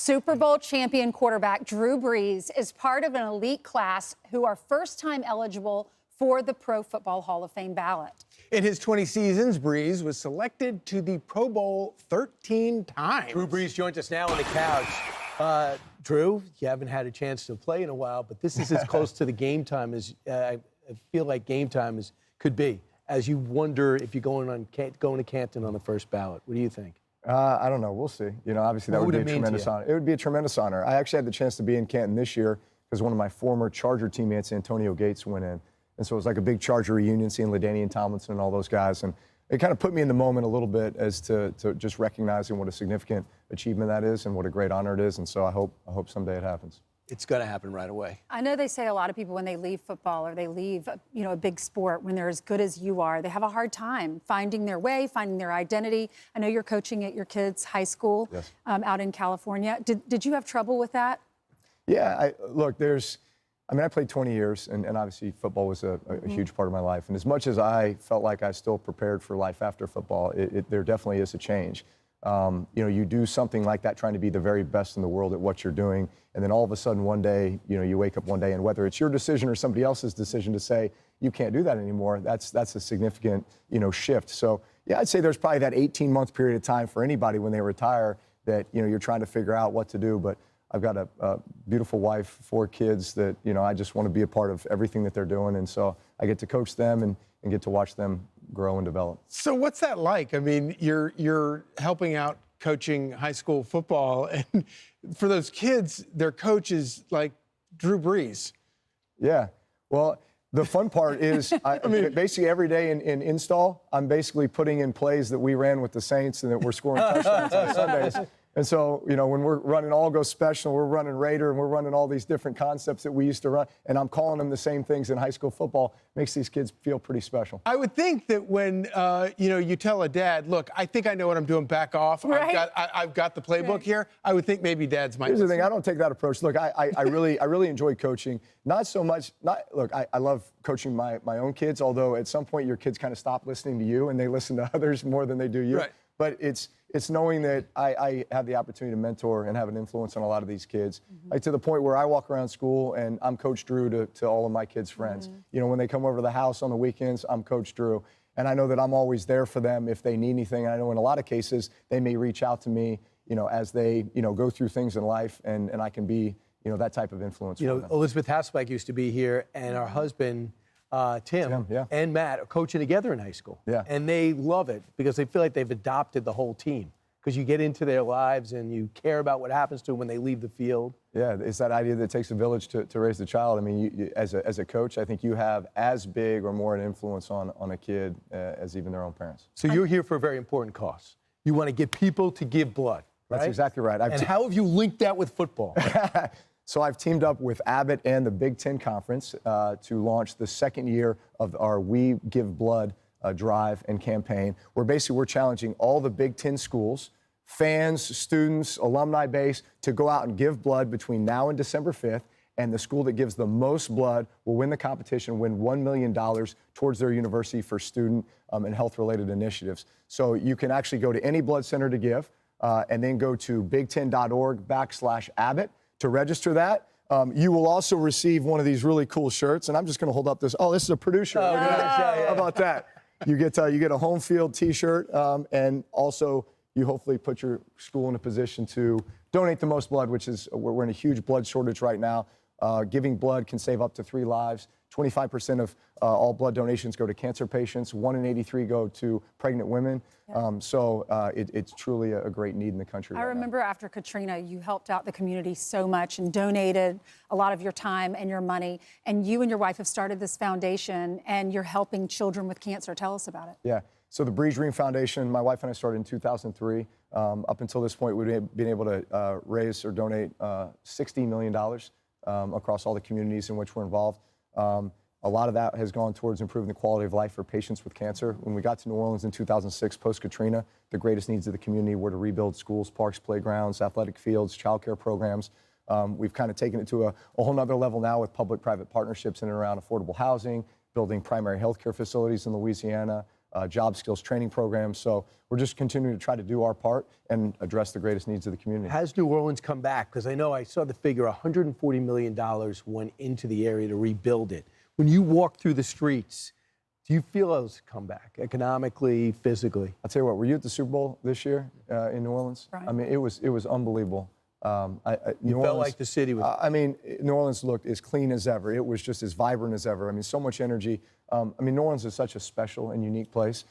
Super Bowl champion quarterback Drew Brees is part of an elite class who are first-time eligible for the Pro Football Hall of Fame ballot. In his 20 seasons, Brees was selected to the Pro Bowl 13 times. Drew Brees joins us now on the couch. Drew, you haven't had a chance to play in a while, but this is as close to the game time as I feel like game time could be. As you wonder if you're going to Canton on the first ballot, what do you think? I don't know. We'll see. You know, obviously that would be a tremendous honor. It would be a tremendous honor. I actually had the chance to be in Canton this year because one of my former Charger teammates, Antonio Gates, went in. And so it was like a big Charger reunion, seeing LaDainian Tomlinson and all those guys. And it kind of put me in the moment a little bit as to just recognizing what a significant achievement that is and what a great honor it is. And so I hope someday it happens. It's going to happen right away. I know they say a lot of people when they leave football or they leave, a big sport, when they're as good as you are, they have a hard time finding their way, finding their identity. I know you're coaching at your kids' high school. Yes. Out in California. Did you have trouble with that? Yeah, I played 20 years, and obviously football was a huge part of my life. And as much as I felt like I still prepared for life after football, there definitely is a change. You do something like that trying to be the very best in the world at what you're doing, and then all of a sudden one day, you wake up one day, and whether it's your decision or somebody else's decision to say you can't do that anymore, that's a significant, shift. So yeah, I'd say there's probably that 18-month period of time for anybody when they retire that, you're trying to figure out what to do. But I've got a beautiful wife, 4 kids that, I just want to be a part of everything that they're doing. And so I get to coach them and get to watch them grow and develop. So what's that like? I mean, you're helping out coaching high school football, and for those kids, their coach is like Drew Brees. Yeah. Well, the fun part is basically every day in install, I'm basically putting in plays that we ran with the Saints and that we're scoring touchdowns on Sundays. And so, when we're running All Go Special, we're running Raider, and we're running all these different concepts that we used to run, and I'm calling them the same things in high school football, makes these kids feel pretty special. I would think that when, you tell a dad, look, I think I know what I'm doing, back off. Right. I've got the playbook here. I would think maybe dads might. Here's the thing, I don't take that approach. Look, I really enjoy coaching. Not so much, I love coaching my own kids, although at some point your kids kind of stop listening to you and they listen to others more than they do you. Right. But it's knowing that I have the opportunity to mentor and have an influence on a lot of these kids. Like to the point where I walk around school and I'm Coach Drew to all of my kids' friends. When they come over to the house on the weekends, I'm Coach Drew. And I know that I'm always there for them if they need anything. And I know in a lot of cases, they may reach out to me, as they, go through things in life, and I can be, that type of influence for them. Elizabeth Hasselbeck used to be here, and our husband, Tim yeah. and Matt are coaching together in high school. Yeah. And they love it because they feel like they've adopted the whole team because you get into their lives and you care about what happens to them when they leave the field. Yeah, it's that idea that it takes a village to raise the child. I mean, as a coach, I think you have as big or more an influence on a kid as even their own parents. So you're here for a very important cause. You want to get people to give blood, right? That's exactly right. And how have you linked that with football? So I've teamed up with Abbott and the Big Ten Conference to launch the second year of our We Give Blood drive and campaign, where basically we're challenging all the Big Ten schools, fans, students, alumni base, to go out and give blood between now and December 5th. And the school that gives the most blood will win the competition, win $1 million towards their university for student and health-related initiatives. So you can actually go to any blood center to give, and then go to big10.org/Abbott. To register that. You will also receive one of these really cool shirts, and I'm just going to hold up this. Oh, this is a Purdue shirt. Look at that. How about that? You get a home field T-shirt, and also you hopefully put your school in a position to donate the most blood, which is we're in a huge blood shortage right now. Giving blood can save up to 3 lives. 25% of all blood donations go to cancer patients. 1 in 83 go to pregnant women. It's truly a great need in the country. I remember after Katrina, you helped out the community so much and donated a lot of your time and your money. And you and your wife have started this foundation, and you're helping children with cancer. Tell us about it. Yeah. So the Brees Dream Foundation, my wife and I started in 2003. Up until this point, we've been able to raise or donate $60 million across all the communities in which we're involved. A lot of that has gone towards improving the quality of life for patients with cancer. When we got to New Orleans in 2006, post-Katrina, the greatest needs of the community were to rebuild schools, parks, playgrounds, athletic fields, childcare programs. We've kind of taken it to a whole nother level now with public-private partnerships in and around affordable housing, building primary health care facilities in Louisiana, job skills training programs. So we're just continuing to try to do our part and address the greatest needs of the community. Has New Orleans come back? Because I know I saw the figure $140 million went into the area to rebuild it. When you walk through the streets, do you feel it was a comeback economically, physically? I'll tell you what, were you at the Super Bowl this year in New Orleans? Right. I mean, it was unbelievable. You felt like the city was... I mean, New Orleans looked as clean as ever. It was just as vibrant as ever. I mean, so much energy. I mean, New Orleans is such a special and unique place.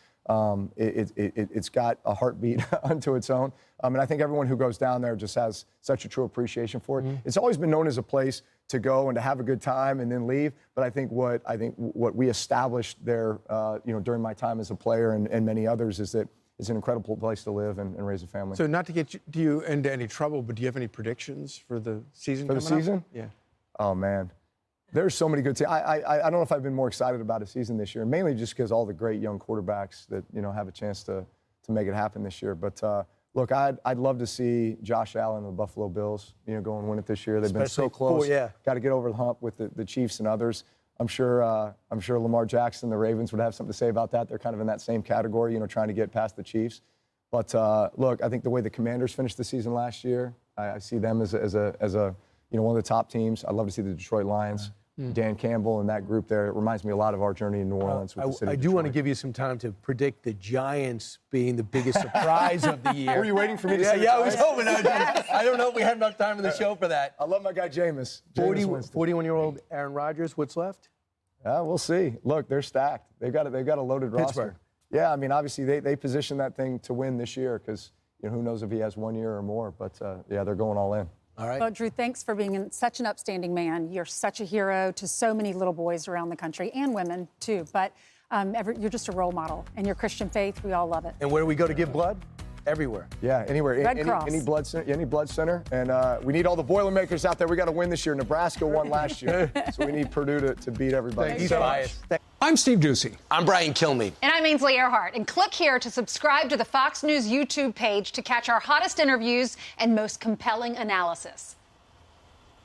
It's got a heartbeat unto its own. And I think everyone who goes down there just has such a true appreciation for it. It's always been known as a place to go and to have a good time and then leave. But I think what we established there, during my time as a player and many others, is that it's an incredible place to live and raise a family. So not to get you into any trouble, but do you have any predictions for the season For the coming up? season? Yeah. Oh, man. There's so many good teams. I don't know if I've been more excited about a season this year, mainly just because all the great young quarterbacks that, have a chance to make it happen this year. But, look, I'd love to see Josh Allen and the Buffalo Bills, go and win it this year. They've been so close. Got to get over the hump with the Chiefs and others. I'm sure Lamar Jackson, the Ravens, would have something to say about that. They're kind of in that same category, trying to get past the Chiefs. But, look, I think the way the Commanders finished the season last year, I see them as a one of the top teams. I'd love to see the Detroit Lions. Dan Campbell and that group there. It reminds me a lot of our journey in New Orleans. With the city I of do want to Detroit. give you some time to predict the Giants being the biggest surprise of the year. Were you waiting for me to say Yeah, I the was Giants? hoping. I don't know if we had enough time in the show for that. I love my guy Jameis. Jameis Winston. 41-year-old Aaron Rodgers. What's left? We'll see. Look, they're stacked. They've got a loaded roster. Pittsburgh. Yeah, I mean, obviously they position that thing to win this year because who knows if he has 1 year or more. But yeah, they're going all in. All right. Well, Drew, thanks for being such an upstanding man. You're such a hero to so many little boys around the country and women too. But you're just a role model, and your Christian faith, we all love it. And where do we go to give blood? Everywhere. Yeah, anywhere. Red Cross. Any blood center. And we need all the Boilermakers out there. We got to win this year. Nebraska won last year. So we need Purdue to beat everybody. He's biased. I'm Steve Ducey. I'm Brian Kilmeade. And I'm Ainsley Earhart. And click here to subscribe to the Fox News YouTube page to catch our hottest interviews and most compelling analysis.